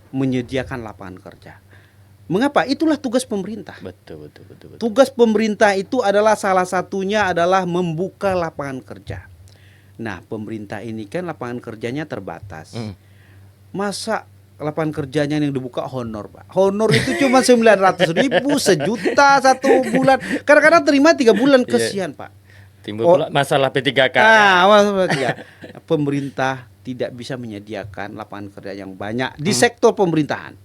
menyediakan lapangan kerja. Mengapa? Itulah tugas pemerintah. Betul. Tugas pemerintah itu adalah salah satunya adalah membuka lapangan kerja. Nah, pemerintah ini kan lapangan kerjanya terbatas. Masa lapangan kerjanya yang dibuka honor, Pak? Honor itu cuma 900.000, sejuta satu bulan. Kadang-kadang terima 3 bulan, kesian, Pak. Timbul pula masalah P3K. Masalah P3K. Pemerintah tidak bisa menyediakan lapangan kerja yang banyak di sektor pemerintahan.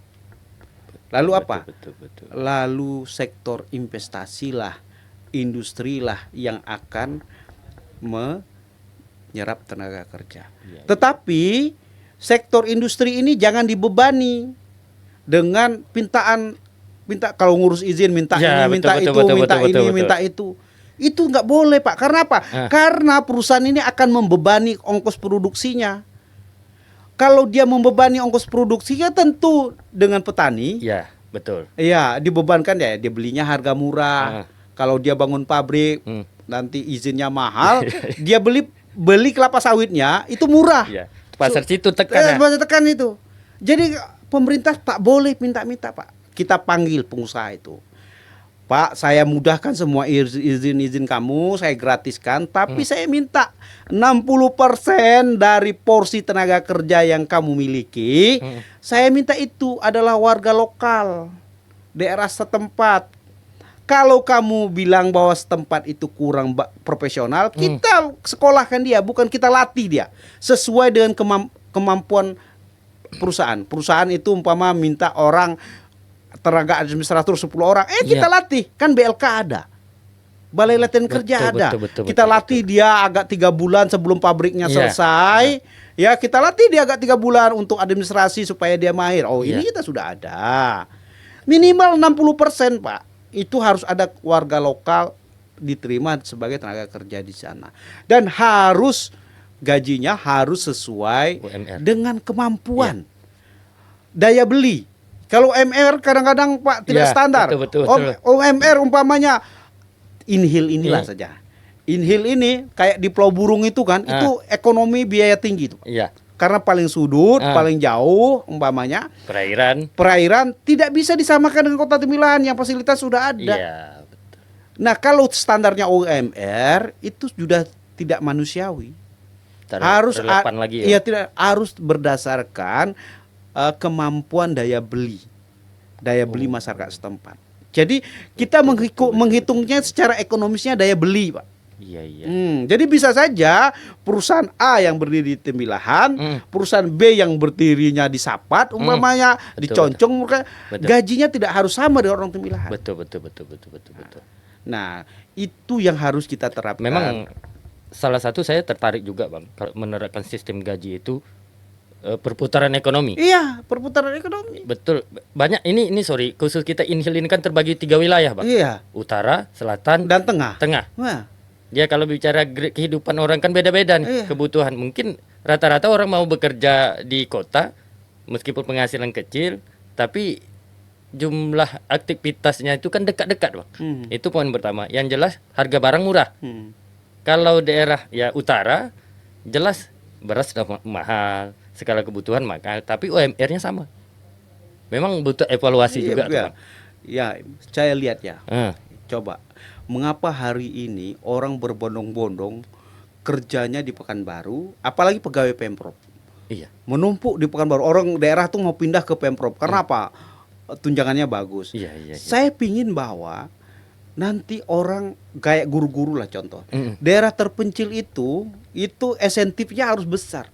Lalu apa? Betul. Lalu sektor investasi lah, industri lah yang akan menyerap tenaga kerja. Tetapi sektor industri ini jangan dibebani dengan minta kalau ngurus izin minta minta itu. Itu nggak boleh, Pak. Karena apa? Karena perusahaan ini akan membebani ongkos produksinya. Kalau dia membebani ongkos produksi ya tentu dengan petani. Ya, betul. Iya, dibebankan ya, dia belinya harga murah. Kalau dia bangun pabrik, nanti izinnya mahal, dia beli kelapa sawitnya itu murah. Ya. Pasar situ tekan. Pasar tekan itu. Jadi pemerintah tak boleh minta-minta, Pak. Kita panggil pengusaha itu. Pak, saya mudahkan semua izin kamu, saya gratiskan, tapi saya minta 60% dari porsi tenaga kerja yang kamu miliki, saya minta itu adalah warga lokal, daerah setempat. Kalau kamu bilang bahwa setempat itu kurang profesional, kita sekolahkan dia, bukan kita latih dia, sesuai dengan kemampuan perusahaan. Perusahaan itu umpama minta orang tenaga administrator 10 orang, kita latih, kan BLK ada, Balai Latihan Kerja ada, kita latih dia agak 3 bulan sebelum pabriknya selesai, ya kita latih dia agak 3 bulan untuk administrasi supaya dia mahir. Ini kita sudah ada, minimal 60% Pak, itu harus ada warga lokal diterima sebagai tenaga kerja di sana, dan harus gajinya harus sesuai UMR dengan kemampuan, daya beli. Kalau UMR kadang-kadang Pak tidak standar. Betul. UMR umpamanya Inhil inilah saja. Inhil ini kayak di Pulau Burung itu kan, itu ekonomi biaya tinggi itu. Iya. Karena paling sudut, paling jauh umpamanya. Perairan tidak bisa disamakan dengan Kota Temilan yang fasilitas sudah ada. Iya, betul. Nah, kalau standarnya UMR itu sudah tidak manusiawi. Harus lagi ya. Iya, tidak harus berdasarkan kemampuan daya beli masyarakat setempat. Jadi kita menghitungnya secara ekonomisnya daya beli, Pak. Iya. Jadi bisa saja perusahaan A yang berdiri di Temilahan, perusahaan B yang berdirinya di Sapat, umpamanya di Concong, gajinya tidak harus sama dengan orang Temilahan. Betul. Nah, itu yang harus kita terapkan. Memang salah satu saya tertarik juga, Bang, kalau menerapkan sistem gaji itu perputaran ekonomi. Iya, perputaran ekonomi. Betul. Banyak ini sorry, khusus kita Inhil ini kan terbagi 3 wilayah, Bang. Iya. Utara, selatan, dan tengah. Nah. Ya kalau bicara kehidupan orang kan beda-beda nih, kebutuhan. Mungkin rata-rata orang mau bekerja di kota meskipun penghasilan kecil, tapi jumlah aktivitasnya itu kan dekat-dekat, Bang. Itu poin pertama. Yang jelas harga barang murah. Kalau daerah ya utara jelas beras sudah mahal, skala kebutuhan mahal, tapi UMR-nya sama. Memang butuh evaluasi juga. Ya, saya lihat ya. Coba, mengapa hari ini orang berbondong-bondong kerjanya di Pekanbaru, apalagi pegawai Pemprov. Iya. Menumpuk di Pekanbaru. Orang daerah tuh mau pindah ke Pemprov. Karena apa? Tunjangannya bagus. Iya. Saya pingin bahwa nanti orang kayak guru-guru lah contoh. Daerah terpencil itu insentifnya harus besar.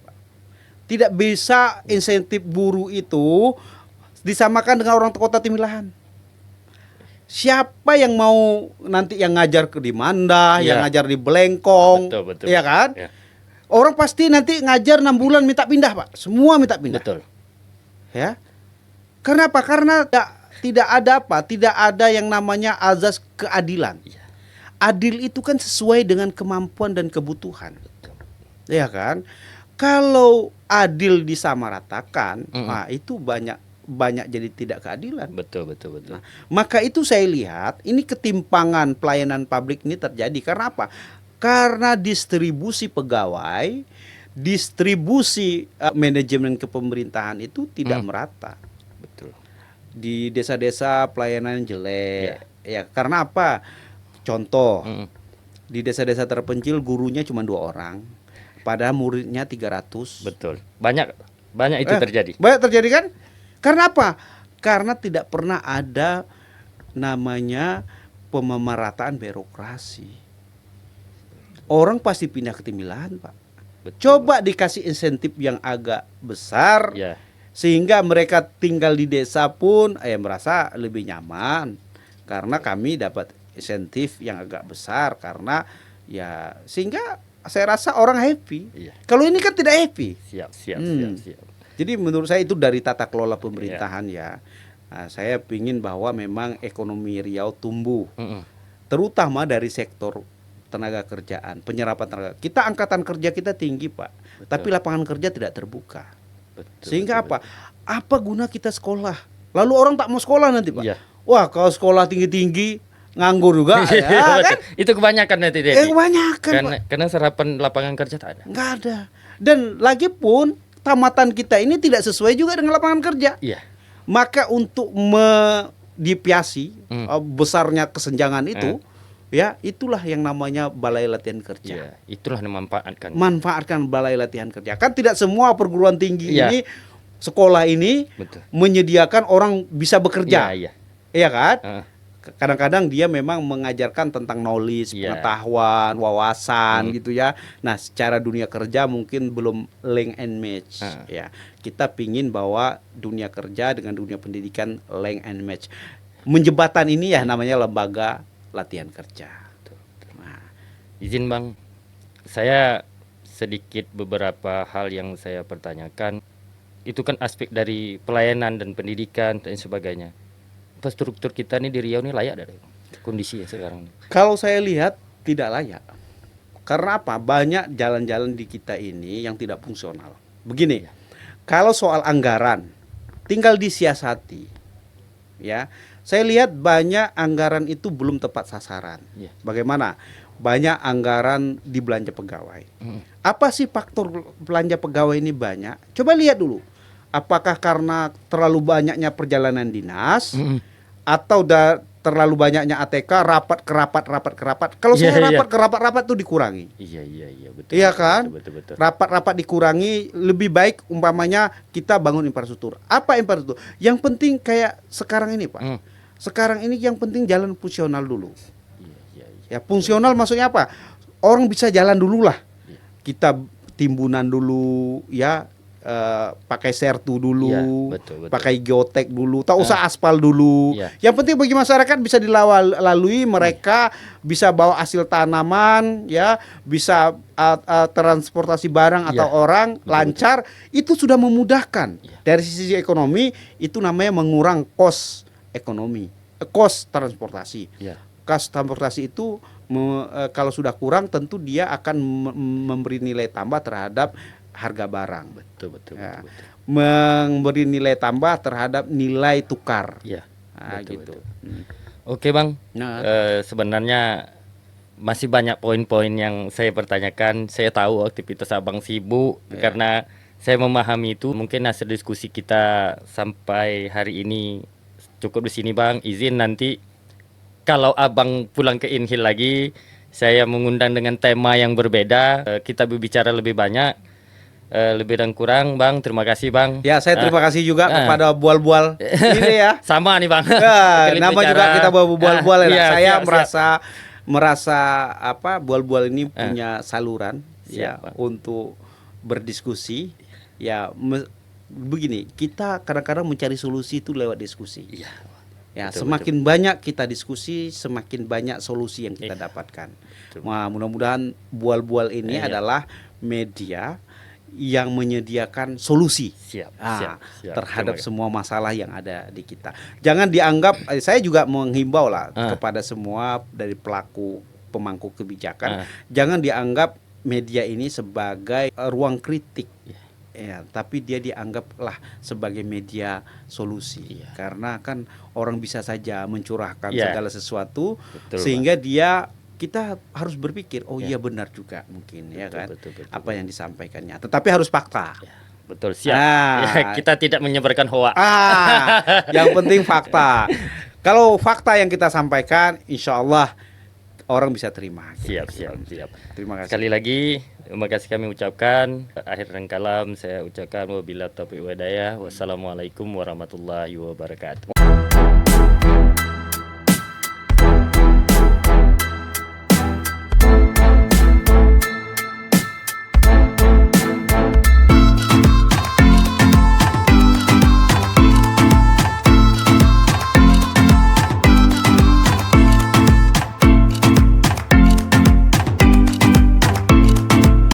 Tidak bisa insentif buruh itu disamakan dengan orang Kota Temilahan. Siapa yang mau nanti yang ngajar di Manda, yang ngajar di Belengkong, betul. ya kan? Ya. Orang pasti nanti ngajar 6 bulan minta pindah, Pak. Semua minta pindah. Betul. Ya. Karena apa? Karena tidak ada yang namanya azas keadilan. Adil itu kan sesuai dengan kemampuan dan kebutuhan. Ya kan? Kalau adil disamaratakan, nah itu banyak jadi tidak keadilan. Betul. Nah, maka itu saya lihat ini ketimpangan pelayanan publik ini terjadi karena apa? Karena distribusi pegawai, distribusi manajemen kepemerintahan itu tidak merata. Betul. Di desa-desa pelayanan jelek. Ya, karena apa? Contoh, di desa-desa terpencil gurunya cuma 2 orang. Padahal muridnya 300. Betul. Banyak itu terjadi. Banyak terjadi kan? Karena apa? Karena tidak pernah ada namanya pemerataan birokrasi. Orang pasti pindah ke Temilahan, Pak. Betul. Coba dikasih insentif yang agak besar, sehingga mereka tinggal di desa pun merasa lebih nyaman. Karena kami dapat insentif yang agak besar, karena ya sehingga saya rasa orang happy. Kalau ini kan tidak happy. Siap. Jadi menurut saya itu dari tata kelola pemerintahan ya. Nah, saya ingin bahwa memang ekonomi Riau tumbuh, terutama dari sektor tenaga kerjaan, penyerapan tenaga. Kita angkatan kerja kita tinggi, Pak. Betul. Tapi lapangan kerja tidak terbuka. Sehingga apa? Apa guna kita sekolah? Lalu orang tak mau sekolah nanti, Pak. Iya. Wah, kalau sekolah tinggi-tinggi nganggur juga, ya, kan? Itu kebanyakan nanti deh. Kebanyakan, Karena serapan lapangan kerja tak ada. nggak ada. Dan lagi pun tamatan kita ini tidak sesuai juga dengan lapangan kerja. Iya. Maka untuk dipiasi besarnya kesenjangan itu, ya itulah yang namanya balai latihan kerja. Iya, itulah yang memanfaatkan. Manfaatkan balai latihan kerja. Kan tidak semua perguruan tinggi Iya. ini, sekolah ini Betul. menyediakan orang bisa bekerja. Iya. Iya kan? Heeh. Kadang-kadang dia memang mengajarkan tentang knowledge, Iya. pengetahuan, wawasan gitu ya. Nah, secara dunia kerja mungkin belum link and match ya. Kita pingin bahwa dunia kerja dengan dunia pendidikan link and match. Menjembatan ini ya namanya lembaga latihan kerja. Nah, Izin Bang, saya sedikit beberapa hal yang saya pertanyakan. Itu kan aspek dari pelayanan dan pendidikan dan sebagainya. Struktur kita nih di Riau ini layak dari kondisi sekarang. kalau saya lihat tidak layak. Karena apa? Banyak jalan-jalan di kita ini yang tidak fungsional. Begini, kalau soal anggaran, tinggal disiasati. Ya, saya lihat banyak anggaran itu belum tepat sasaran. Iya. Bagaimana? Banyak anggaran di belanja pegawai. Apa sih faktor belanja pegawai ini banyak? Coba lihat dulu. Apakah karena terlalu banyaknya perjalanan dinas? Atau terlalu banyaknya ATK, rapat ke rapat. Kalau Iya, saya iya. rapat ke rapat tuh dikurangi. Iya, betul. Iya kan? Betul. Rapat-rapat dikurangi, lebih baik umpamanya kita bangun infrastruktur. Apa infrastruktur? Yang penting kayak sekarang ini, Pak. Sekarang ini yang penting jalan fungsional dulu. Iya. Ya, fungsional maksudnya apa? Orang bisa jalan dulu lah. Kita timbunan dulu ya. Pakai sertu dulu, Iya, betul. pakai geotek dulu, tak usah aspal dulu. Iya. Yang penting bagi masyarakat bisa dilalui, mereka bisa bawa hasil tanaman, ya, bisa transportasi barang atau Iya. orang lancar. Itu sudah memudahkan. Dari sisi ekonomi itu namanya mengurang kos ekonomi, kos transportasi. Iya. Kos transportasi itu kalau sudah kurang tentu dia akan memberi nilai tambah terhadap harga barang. Betul. Memberi nilai tambah terhadap nilai tukar. Iya. Gitu. Oke Bang, Nah, sebenarnya masih banyak poin-poin yang saya pertanyakan. Saya tahu aktivitas Abang sibuk karena saya memahami itu. Mungkin hasil diskusi kita sampai hari ini cukup di sini Bang. Izin nanti kalau Abang pulang ke Inhil lagi, saya mengundang dengan tema yang berbeda. Kita berbicara lebih banyak. Lebih dan kurang Bang, terima kasih Bang. ya saya terima kasih juga kepada bual-bual ini ya. Sama nih Bang. Ya, Kali nama bicara. juga kita bawa bual-bual ya. Iya, Saya siap. merasa apa bual-bual ini punya saluran ya Bang. untuk berdiskusi. Ya begini, kita kadang-kadang mencari solusi itu lewat diskusi. Iya. Ya, Betul, semakin banyak kita diskusi, semakin banyak solusi yang kita dapatkan. Nah, mudah-mudahan bual-bual ini adalah media yang menyediakan solusi Siap. terhadap semua masalah yang ada di kita. Jangan dianggap, saya juga menghimbau lah kepada semua dari pemangku kebijakan, jangan dianggap media ini sebagai ruang kritik. Ya, tapi dia dianggaplah sebagai media solusi. Karena kan orang bisa saja mencurahkan segala sesuatu. Betul, sehingga kita harus berpikir, oh iya benar juga mungkin ya kan apa yang disampaikannya. Tetapi harus fakta. Betul, siap. Ya, kita tidak menyebarkan hoak. Yang penting fakta. Kalau fakta yang kita sampaikan, insya Allah orang bisa terima. Siap. Terima kasih. Sekali lagi, terima kasih kami ucapkan. Akhir dan kalam saya ucapkan wabillahi taufiq wal hidayah. Wassalamualaikum warahmatullahi wabarakatuh.